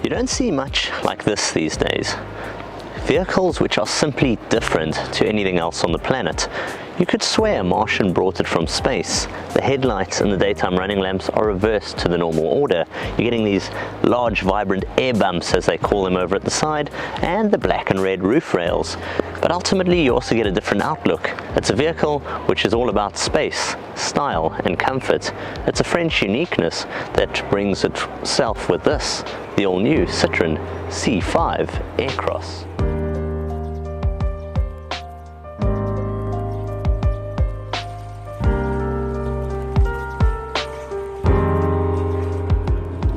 You don't see much like this these days. Vehicles which are simply different to anything else on the planet. You could swear a Martian brought it from space. The headlights and the daytime running lamps are reversed to the normal order. You're getting these large vibrant air bumps, as they call them, over at the side, and the black and red roof rails. But ultimately you also get a different outlook. It's a vehicle which is all about space, style and comfort. It's a French uniqueness that brings itself with this, the all-new Citroën C5 Aircross.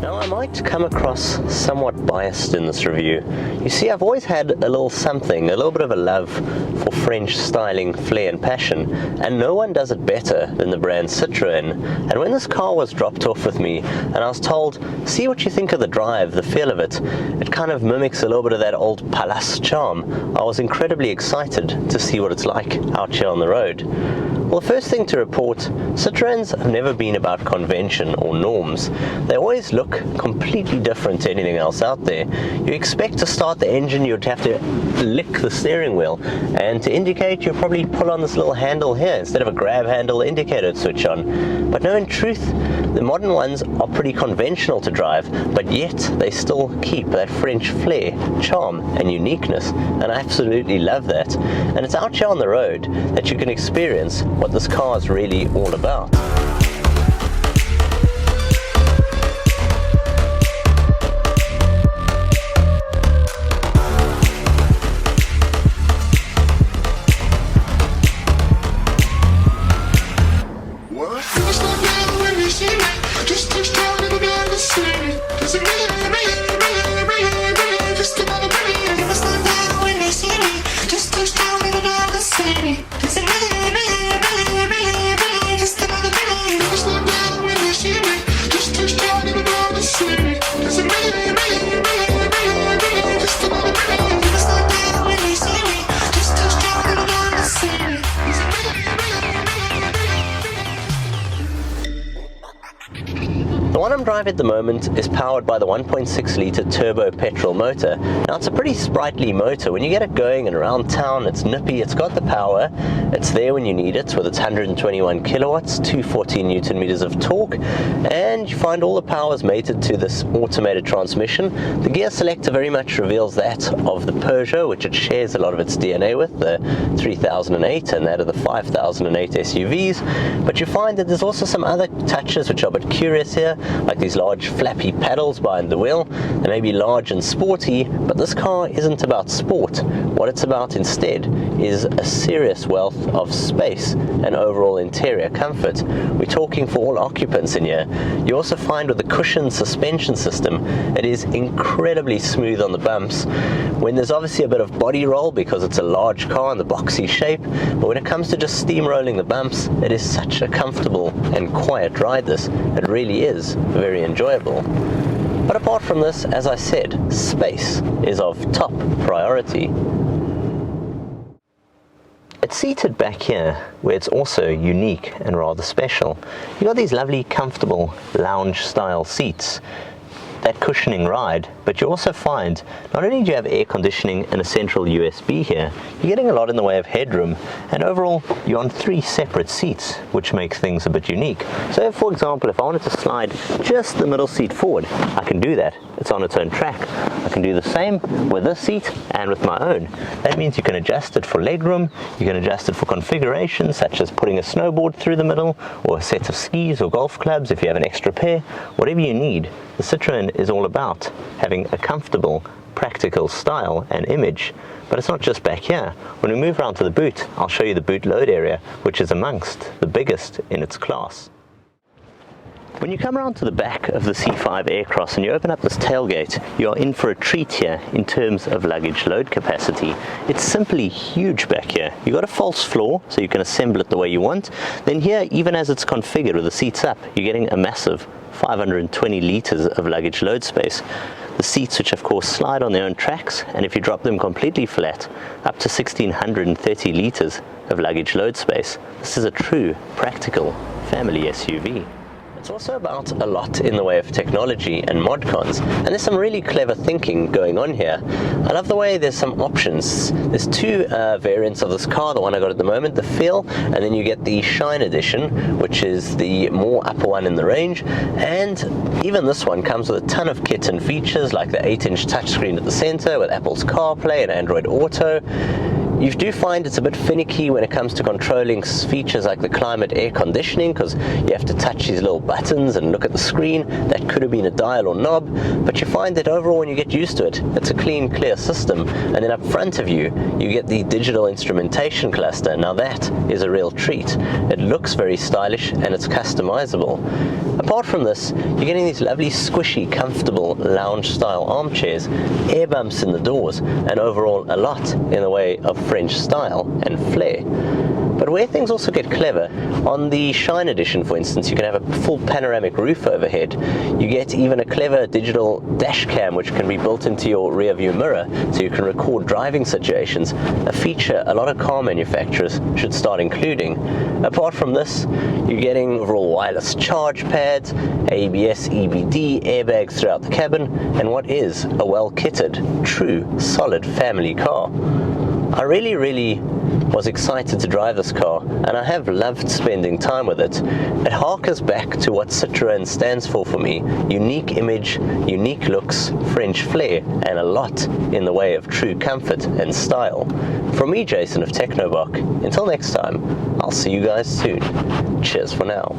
I might come across somewhat biased in this review. You see, I've always had a little something, a little bit of a love for French styling, flair and passion, and no one does it better than the brand Citroën. And when this car was dropped off with me and I was told, see what you think of the drive, the feel of it, it kind of mimics a little bit of that old palace charm, I was incredibly excited to see what it's like out here on the road. Well, the first thing to report, Citroëns have never been about convention or norms. They always look completely different to anything else out there. You expect to start the engine, you'd have to lick the steering wheel, and to indicate you'll probably pull on this little handle here instead of a grab handle indicator to switch on. But no, in truth, the modern ones are pretty conventional to drive, but yet they still keep that French flair, charm and uniqueness, and I absolutely love that. And it's out here on the road that you can experience what this car is really all about. The one I'm driving at the moment is powered by the 1.6 litre turbo petrol motor. Now it's a pretty sprightly motor. When you get it going and around town, it's nippy, it's got the power, it's there when you need it with its 121 kilowatts, 240 newton meters of torque, and you find all the power is mated to this automated transmission. The gear selector very much reveals that of the Peugeot, which it shares a lot of its DNA with, the 3008 and that of the 5008 SUVs, but you find that there's also some other touches which are a bit curious here, like these large flappy paddles behind the wheel. They may be large and sporty, but this car isn't about sport. What it's about instead is a serious wealth of space and overall interior comfort. We're talking for all occupants in here. You also find with the cushioned suspension system, it is incredibly smooth on the bumps. When there's obviously a bit of body roll because it's a large car in the boxy shape, but when it comes to just steamrolling the bumps, it is such a comfortable and quiet ride. It really is very enjoyable. But apart from this, as I said, space is of top priority. It's seated back here where it's also unique and rather special. You've got these lovely comfortable lounge style seats, that cushioning ride, but you also find not only do you have air conditioning and a central USB here, you're getting a lot in the way of headroom, and overall you're on 3 separate seats, which makes things a bit unique. So for example, if I wanted to slide just the middle seat forward, I can do that. It's on its own track. I can do the same with this seat and with my own. That means you can adjust it for legroom, you can adjust it for configurations such as putting a snowboard through the middle, or a set of skis or golf clubs if you have an extra pair, whatever you need. The Citroën is all about having a comfortable, practical style and image. But it's not just back here. When we move around to the boot, I'll show you the boot load area, which is amongst the biggest in its class. When you come around to the back of the C5 Aircross and you open up this tailgate, you're in for a treat here in terms of luggage load capacity. It's simply huge back here. You've got a false floor, so you can assemble it the way you want. Then here, even as it's configured with the seats up, you're getting a massive 520 litres of luggage load space. The seats, which of course slide on their own tracks, and if you drop them completely flat, up to 1630 litres of luggage load space. This is a true, practical family SUV. It's also about a lot in the way of technology and mod cons, and there's some really clever thinking going on here. I love the way there's some options. There's two variants of this car, the one I got at the moment, the Feel, and then you get the Shine Edition, which is the more upper one in the range, and even this one comes with a ton of kit and features like the 8-inch touchscreen at the center with Apple's CarPlay and Android Auto. You do find it's a bit finicky when it comes to controlling features like the climate air conditioning, because you have to touch these little buttons and look at the screen. That could have been a dial or knob, but you find that overall when you get used to it, it's a clean, clear system. And then up front of you, you get the digital instrumentation cluster. Now that is a real treat. It looks very stylish and it's customizable. Apart from this, you're getting these lovely, squishy, comfortable lounge-style armchairs, air bumps in the doors, and overall a lot in the way of French style and flair. But where things also get clever, on the Shine Edition for instance, you can have a full panoramic roof overhead. You get even a clever digital dash cam which can be built into your rear view mirror so you can record driving situations, a feature a lot of car manufacturers should start including. Apart from this, you're getting overall wireless charge pads, ABS, EBD, airbags throughout the cabin, and what is a well-kitted, true, solid family car. I really was excited to drive this car, and I have loved spending time with it. It harkers back to what Citroën stands for me: unique image, unique looks, French flair, and a lot in the way of true comfort and style. From me, Jason of Technobok, until next time, I'll see you guys soon. Cheers for now.